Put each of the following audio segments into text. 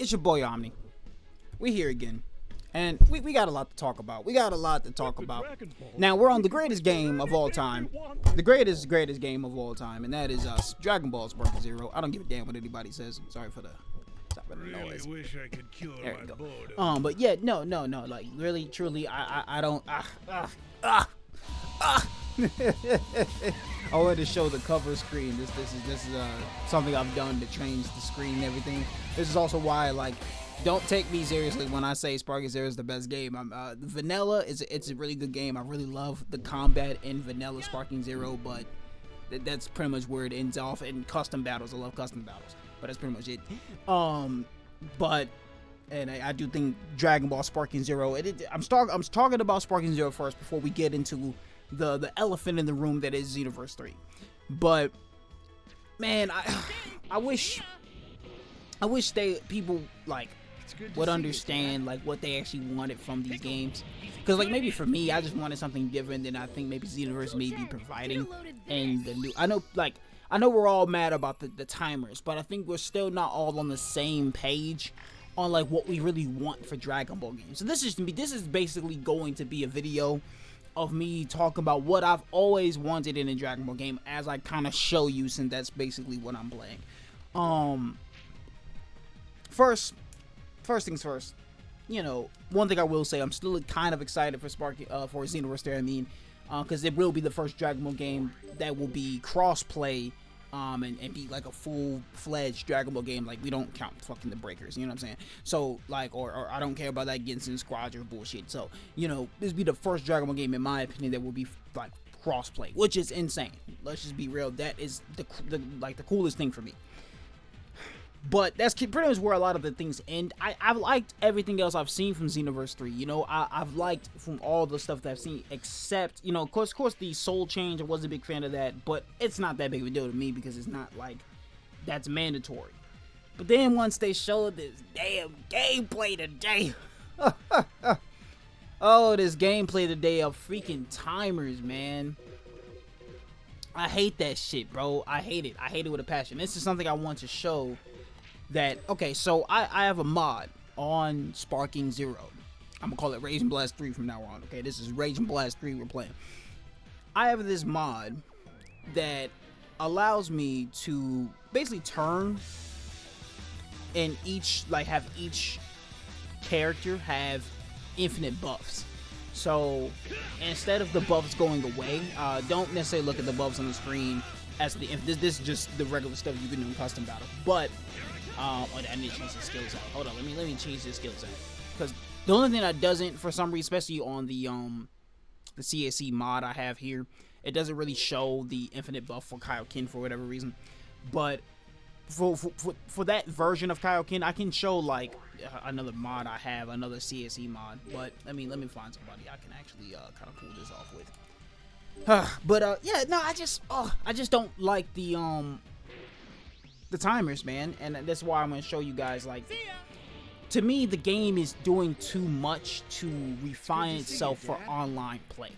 It's your boy Omni. We here again. And we got a lot to talk about. Now, we're on the greatest game of all time. The greatest game of all time. And that is Dragon Ball Sparking Zero. I don't give a damn what anybody says. Sorry for the noise. Really wish I could cure There my we go. boredom. But yeah, no. Like, really, truly, I don't... I wanted to show the cover screen. This is something I've done to change the screen and everything. This is also why, like, don't take me seriously when I say Sparking Zero is the best game. Vanilla it's a really good game. I really love the combat in Vanilla Sparking Zero, but that's pretty much where it ends off. And custom battles, I love custom battles, but that's pretty much it. I do think Dragon Ball Sparking Zero. I'm talking about Sparking Zero first before we get into the elephant in the room that is Xenoverse 3. But man, I wish people like would understand like what they actually wanted from these games, because like maybe for me, I just wanted something different than I think maybe Xenoverse may be providing. And the new, I know we're all mad about the timers, but I think we're still not all on the same page on like what we really want for Dragon Ball games. So this is basically going to be a video of me talking about what I've always wanted in a Dragon Ball game, as I kind of show you, since that's basically what I'm playing. First things first, you know, one thing I will say, I'm still kind of excited for Xenoverse 3, I mean, because it will be the first Dragon Ball game that will be cross-play, and be like a full-fledged Dragon Ball game. Like, we don't count fucking the breakers, you know what I'm saying? So, like, or I don't care about that Genshin Squadron bullshit. So, you know, this will be the first Dragon Ball game, in my opinion, that will be, like, cross-play, which is insane. Let's just be real. That is the coolest thing for me. But that's pretty much where a lot of the things end. I've liked everything else I've seen from Xenoverse 3. You know, I've liked from all the stuff that I've seen, except, you know, of course, the soul change. I wasn't a big fan of that, but it's not that big of a deal to me because it's not like that's mandatory. But then once they showed this damn gameplay today, oh, this gameplay today of freaking timers, man. I hate that shit, bro. I hate it. I hate it with a passion. This is something I want to show. That, okay, so I have a mod on Sparking Zero. I'm gonna call it Rage and Blast 3 from now on, okay? This is Rage and Blast 3 we're playing. I have this mod that allows me to basically turn and have each character have infinite buffs. So instead of the buffs going away, don't necessarily look at the buffs on the screen as this is just the regular stuff you can do in custom battle. But I need to change the skills out. Hold on, let me change the skills out. Because the only thing that doesn't, for some reason, especially on the CSE mod I have here, it doesn't really show the infinite buff for Kaioken for whatever reason. But for that version of Kaioken, I can show like another mod I have, another CSE mod. But I mean, let me find somebody I can actually kind of pull this off with. Yeah, no, I just don't like the timers, man, and that's why I'm gonna show you guys. Like, to me, the game is doing too much to refine itself for online play.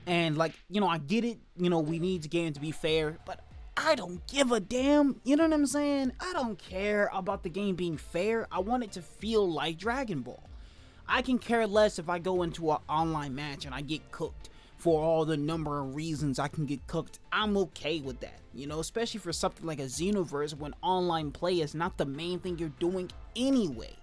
And like, you know, I get it, you know, we need the game to be fair, but I don't give a damn, you know what I'm saying? I don't care about the game being fair. I want it to feel like Dragon Ball. I can care less if I go into an online match and I get cooked. For all the number of reasons I can get cooked, I'm okay with that, you know, especially for something like a Xenoverse, when online play is not the main thing you're doing anyway.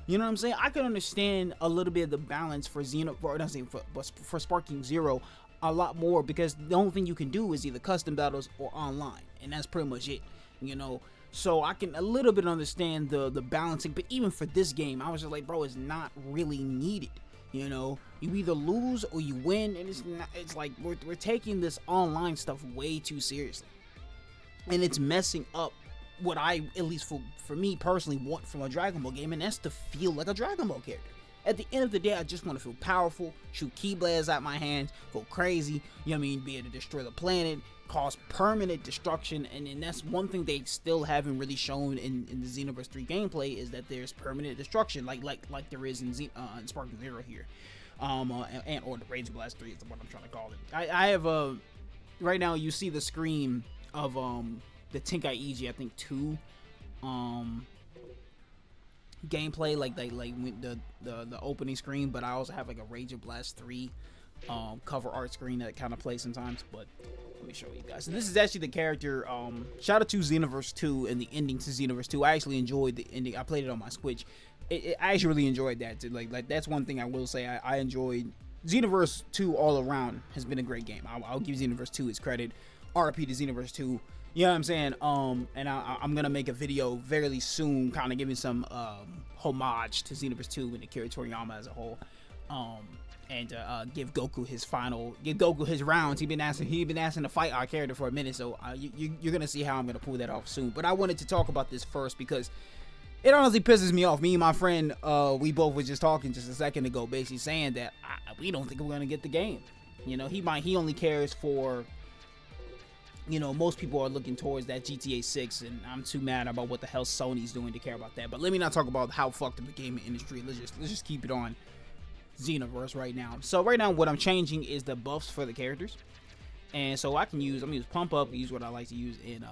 You know what I'm saying? I can understand a little bit of the balance for for Sparking Zero a lot more, because the only thing you can do is either custom battles or online, and that's pretty much it, you know. So I can a little bit understand the balancing, but even for this game, I was just like, bro, it's not really needed. You know, you either lose or you win, and it's like we're taking this online stuff way too seriously, and it's messing up what I, at least for me personally, want from a Dragon Ball game, and that's to feel like a Dragon Ball character. At the end of the day, I just want to feel powerful, shoot Keyblasts out my hands, go crazy, you know what I mean, be able to destroy the planet, cause permanent destruction. And that's one thing they still haven't really shown in the Xenoverse 3 gameplay, is that there's permanent destruction, like there is in Sparking Zero here, or the Rage Blast 3 is what I'm trying to call it. I have right now you see the screen of the Tenkaichi, I think 2, gameplay, like the opening screen, but I also have like a Rage of Blast 3 cover art screen that kind of plays sometimes. But let me show you guys. So this is actually the character. Shout out to Xenoverse 2 and the ending to Xenoverse 2. I actually enjoyed the ending. I played it on my Switch. I actually really enjoyed that too. Like that's one thing I will say. I enjoyed Xenoverse 2 all around. Has been a great game. I'll give Xenoverse 2 its credit. RP to Xenoverse 2. You know what I'm saying? And I'm gonna make a video very soon, kind of giving some homage to Xenoverse 2 and Akira Toriyama as a whole. And give Goku his rounds. He's been asking to fight our character for a minute, so you're gonna see how I'm gonna pull that off soon. But I wanted to talk about this first because it honestly pisses me off. Me and my friend, we both was just talking just a second ago, basically saying that we don't think we're gonna get the game. You know, he only cares for, you know, most people are looking towards that GTA 6, and I'm too mad about what the hell Sony's doing to care about that. But let me not talk about how fucked up the gaming industry. Let's just keep it on Xenoverse right now. So right now, what I'm changing is the buffs for the characters, and so I'm gonna use Pump Up. Use what I like to use in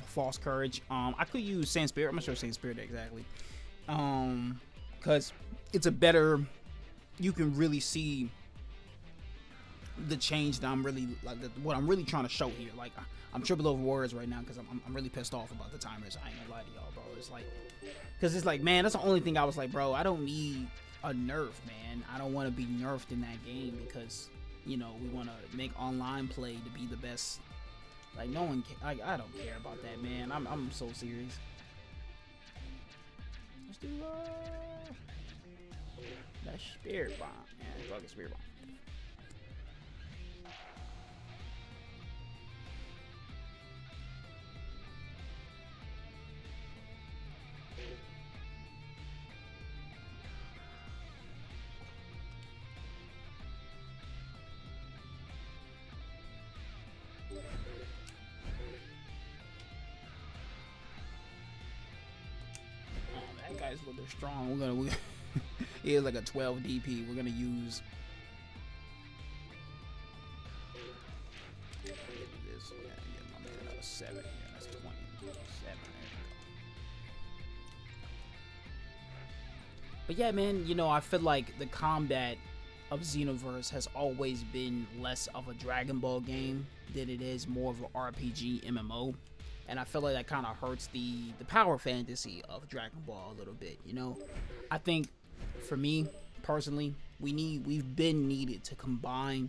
False Courage. I could use Sand Spirit. I'm not sure Sand Spirit exactly, because it's a better. You can really see the change that I'm really what I'm really trying to show here. Like I'm tripping over words right now because I'm really pissed off about the timers. I ain't gonna lie to y'all, bro. It's like, because it's like, man, that's the only thing I was like, bro, I don't need a nerf, man. I don't want to be nerfed in that game because, you know, we want to make online play to be the best. Like, no one I don't care about that, man. I'm so serious. Let's do that Spirit Bomb. Yeah, fucking Spirit Bomb. Guys, well, they're strong. We're gonna it's like a 12 DP. We're gonna use this. Yeah, my man, another 7. Yeah, that's 27. But yeah, man, you know, I feel like the combat of Xenoverse has always been less of a Dragon Ball game than it is more of an RPG MMO. And I feel like that kind of hurts the power fantasy of Dragon Ball a little bit, you know. I think, for me personally, we've been needed to combine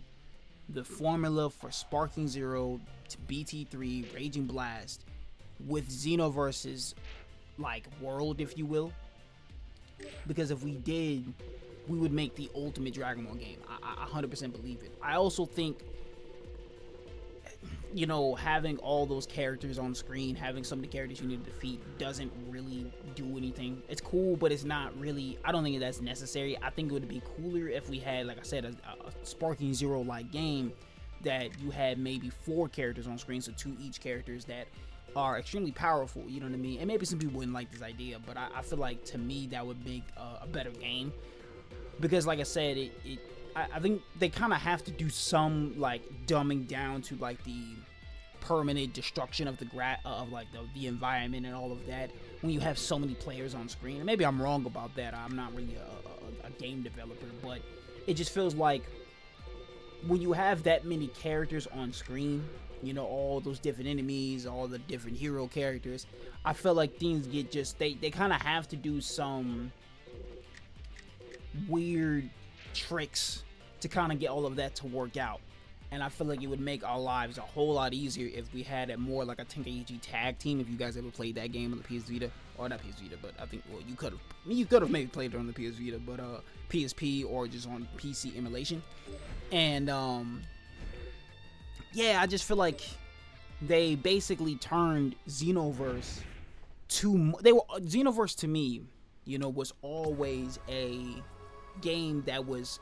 the formula for Sparking Zero to BT3 Raging Blast with Xenoverse's like world, if you will. Because if we did, we would make the ultimate Dragon Ball game. I 100% believe it. I also think, you know, having all those characters on screen, having some of the characters you need to defeat doesn't really do anything. It's cool, but it's not really, I don't think that's necessary. I think it would be cooler if we had, like I said, a Sparking Zero-like game that you had maybe 4 characters on screen, so 2 each characters that are extremely powerful, you know what I mean? And maybe some people wouldn't like this idea, but I feel like, to me, that would make a better game. Because, like I said, I think they kind of have to do some like dumbing down to like the permanent destruction of the environment and all of that when you have so many players on screen. And maybe I'm wrong about that. I'm not really a game developer, but it just feels like when you have that many characters on screen, you know, all those different enemies, all the different hero characters, I feel like things get just they kind of have to do some weird tricks to kind of get all of that to work out. And I feel like it would make our lives a whole lot easier if we had a more like a Tenkaichi tag team. If you guys ever played that game on the PS Vita, or not PS Vita, but I think, well, you could have maybe played it on the PS Vita, but PSP or just on PC emulation. And yeah, I just feel like they basically turned Xenoverse Xenoverse to me, you know, was always a game that was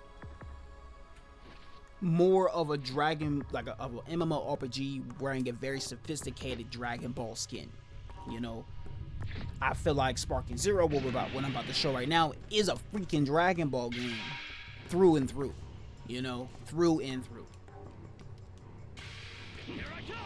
more of a of an MMORPG wearing a very sophisticated Dragon Ball skin. You know, I feel like Sparking Zero, what I'm about to show right now, is a freaking Dragon Ball game through and through. You know, through and through. Here I go.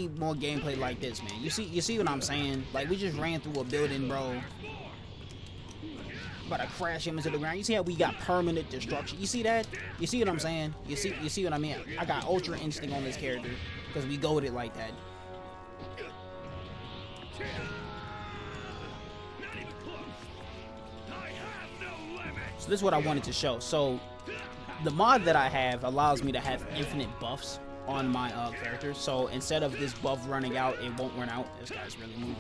need more gameplay like this, man. You see what I'm saying? Like, we just ran through a building, bro. About to crash him into the ground. You see how we got permanent destruction? You see that? You see what I'm saying? You see what I mean? I got ultra instinct on this character because we go with it like that. So this is what I wanted to show. So the mod that I have allows me to have infinite buffs on my character. So instead of this buff running out, it won't run out. This guy's really moving.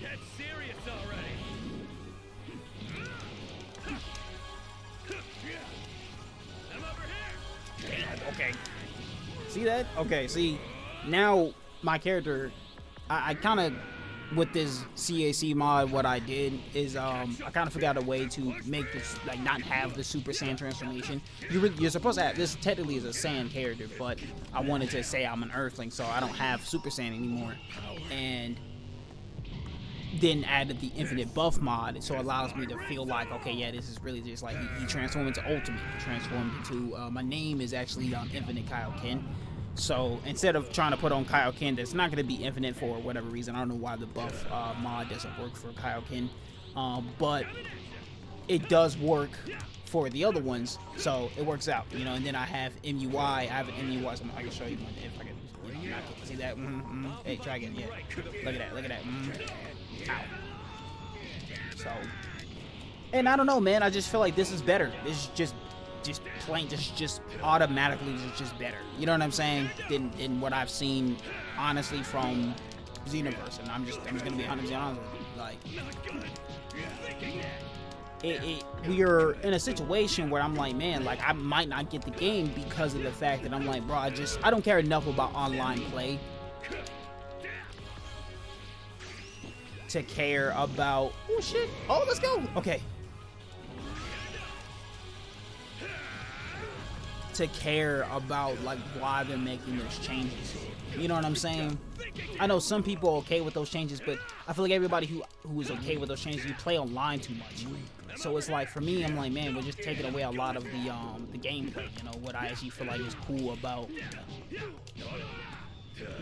Get serious already. I'm over here. Okay. See that? Okay, see, now my character, I kind of, with this CAC mod, what I did is I kind of figured out a way to make this, like, not have the Super Saiyan transformation. You're supposed to have, this technically is a Saiyan character, but I wanted to say I'm an Earthling, so I don't have Super Saiyan anymore. And then added the infinite buff mod, so it allows me to feel like, okay, yeah, this is really just like, he transformed into Ultimate. He transformed into, my name is actually Infinite Kaioken. So instead of trying to put on Kaioken that's not going to be infinite for whatever reason, I don't know why the buff mod doesn't work for Kaioken, but it does work for the other ones, so it works out, you know. And then I have MUI. I have an MUI, so I can show you one if I can. You know, see that? Hey, try again. Yeah, look at that. Look at that. Ow. So, and I don't know, man. I just feel like this is better. This is just plain, just automatically just better. You know what I'm saying? Than what I've seen, honestly, from Xenoverse. And I'm just gonna be 100% honest with you. Like, we are in a situation where I'm like, man, like, I might not get the game because of the fact that I'm like, bro, I don't care enough about online play to care about, oh shit, oh, let's go, okay, to care about, like, why they're making those changes. You know what I'm saying? I know some people are okay with those changes, but I feel like everybody who is okay with those changes, you play online too much. So it's like, for me, I'm like, man, we're just taking away a lot of the gameplay, you know, what I actually feel like is cool about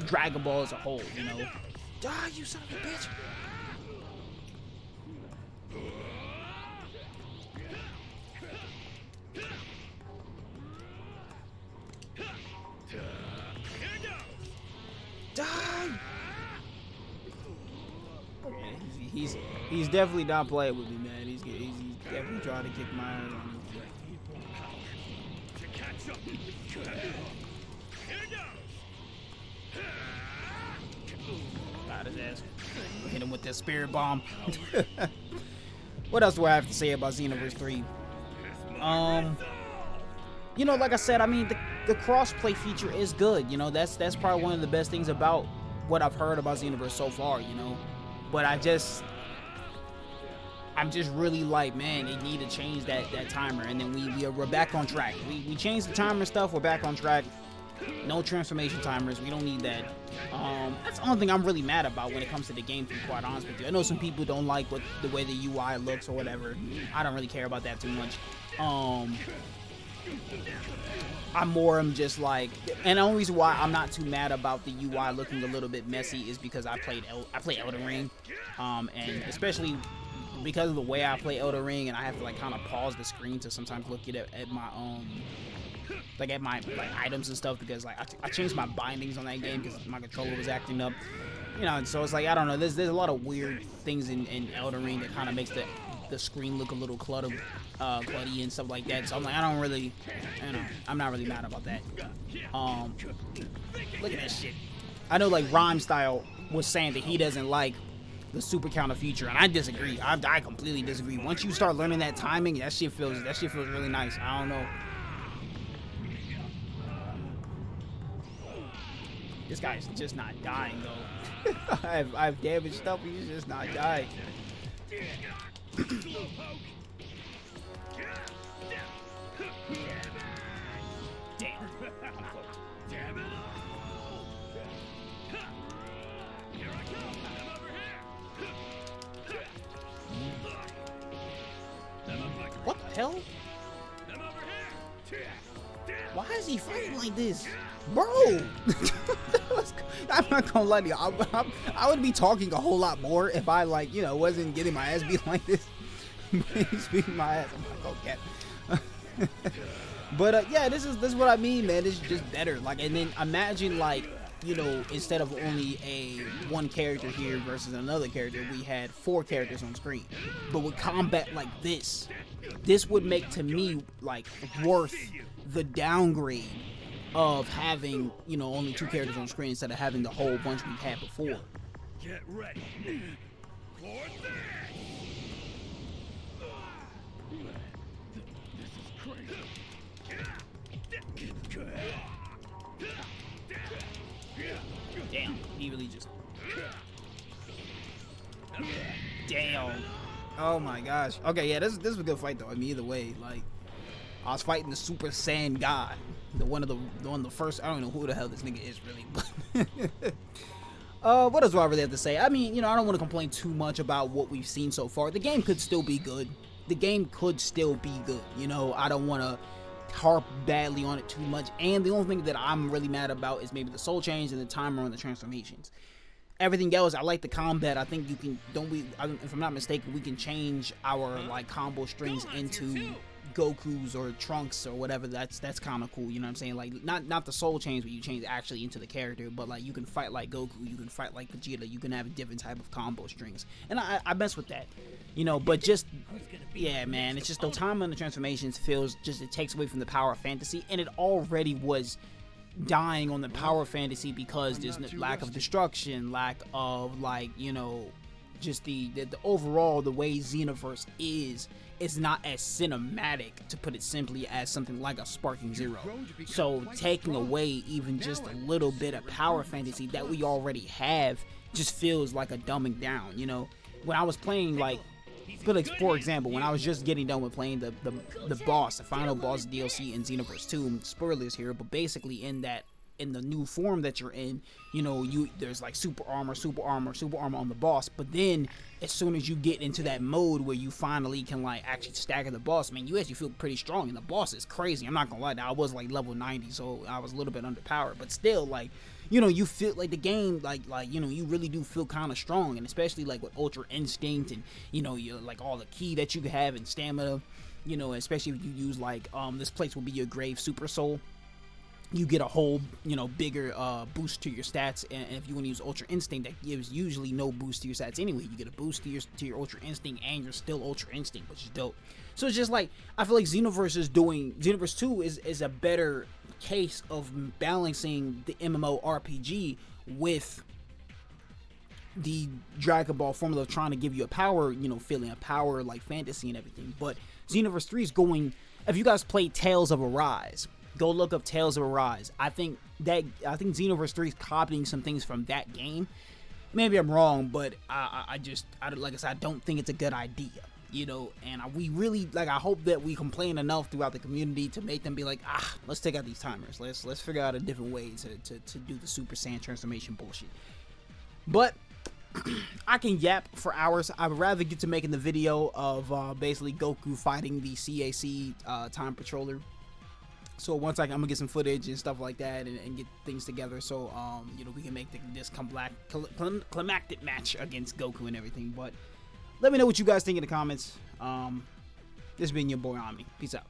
Dragon Ball as a whole, you know. Die, you son of a bitch! Die! He's definitely not playing with me, man. He's definitely trying to kick my ass on got his ass. Hit him with that spirit bomb. What else do I have to say about Xenoverse 3? You know, like I said, I mean, the cross-play feature is good. You know, that's probably one of the best things about what I've heard about Xenoverse so far, you know. But I'm just really like, man, they need to change that timer. And then we're back on track. We changed the timer stuff. We're back on track. No transformation timers. We don't need that. That's the only thing I'm really mad about when it comes to the game, to be quite honest with you. I know some people don't like the way the UI looks or whatever. I don't really care about that too much. I'm just like, and the only reason why I'm not too mad about the UI looking a little bit messy is because I play Elden Ring, and especially because of the way I play Elden Ring, and I have to, like, kind of pause the screen to sometimes look at my at my items and stuff, because, like, I changed my bindings on that game because my controller was acting up, you know. And so it's like, I don't know, there's a lot of weird things in Elden Ring that kind of makes the screen look a little cluttered, clutty and stuff like that. So I'm like, I don't really, you know, I'm not really mad about that. Look at that shit. I know, like, Rhyme Style was saying that he doesn't like the super counter feature, and I disagree. I completely disagree. Once you start learning that timing, that shit feels really nice. I don't know. This guy's just not dying though. I've damaged stuff, he's just not dying. Damn. What the hell? I'm over here. Why is he fighting like this? Bro! I'm not gonna lie to you. I would be talking a whole lot more if I, like, you know, wasn't getting my ass beat like this. He's beating my ass. I'm like, okay. But yeah, this is what I mean, man. This is just better. Like, and then imagine, like, you know, instead of only one character here versus another character, we had 4 characters on screen. But with combat like this would make, to me, like, worth the downgrade of having, you know, only 2 characters on screen instead of having the whole bunch we had before. Get ready for this. This is crazy. Damn, he really just... Damn. Oh my gosh. Okay, yeah, this was a good fight though. I mean, either way, like, I was fighting the Super Saiyan God, one of the first. I don't know who the hell this nigga is really, but what else do I really have to say? I mean, you know, I don't want to complain too much about what we've seen so far. The game could still be good. The game could still be good. You know, I don't want to harp badly on it too much. And the only thing that I'm really mad about is maybe the soul change and the timer on the transformations. Everything else, I like the combat. I think you can, if I'm not mistaken, we can change our, like, combo strings into Goku's or Trunks or whatever. That's kind of cool, you know what I'm saying? Like, not the soul change, but you change actually into the character, but, like, you can fight like Goku, you can fight like Vegeta, you can have a different type of combo strings, and I mess with that, you know. But just, yeah, man, it's just the time on the transformations feels just, it takes away from the power of fantasy, and it already was dying on the power fantasy because there's lack of destruction, lack of, like, you know, just the overall, the way Xenoverse is not as cinematic, to put it simply, as something like a Sparking Zero. So taking away even just a little bit of power fantasy that we already have just feels like a dumbing down, you know. When I was playing, like, for example, when I was just getting done with playing the final boss DLC in Xenoverse 2, spoilers here, but basically in the new form that you're in, you know, there's like super armor on the boss, but then as soon as you get into that mode where you finally can, like, actually stagger the boss, man, you actually feel pretty strong, and the boss is crazy. I'm not gonna lie, I was like level 90, so I was a little bit underpowered, but still, like, you know, you feel like the game, like you know, you really do feel kind of strong, and especially like with Ultra Instinct, and, you know, you like all the ki that you have and stamina, you know, especially if you use, like, this place will be your grave Super Soul. You get a whole, you know, bigger boost to your stats, and if you want to use Ultra Instinct, that gives usually no boost to your stats anyway. You get a boost to your Ultra Instinct, and you're still Ultra Instinct, which is dope. So it's just like, I feel like Xenoverse 2 is a better case of balancing the MMORPG with the Dragon Ball formula of trying to give you a power, you know, feeling a power, like fantasy and everything. But Xenoverse 3 is going, if you guys played Tales of Arise, go look up Tales of Arise. I think Xenoverse 3 is copying some things from that game. Maybe I'm wrong, but I like I said, I don't think it's a good idea, you know. And we really, like, I hope that we complain enough throughout the community to make them be like, let's take out these timers. Let's figure out a different way to do the Super Saiyan transformation bullshit. But I can yap for hours. I'd rather get to making the video of basically Goku fighting the CAC time patroller. So once I'm gonna get some footage and stuff like that, and get things together, so you know, we can make this climactic match against Goku and everything. But let me know what you guys think in the comments. This has been your boy Omni. Peace out.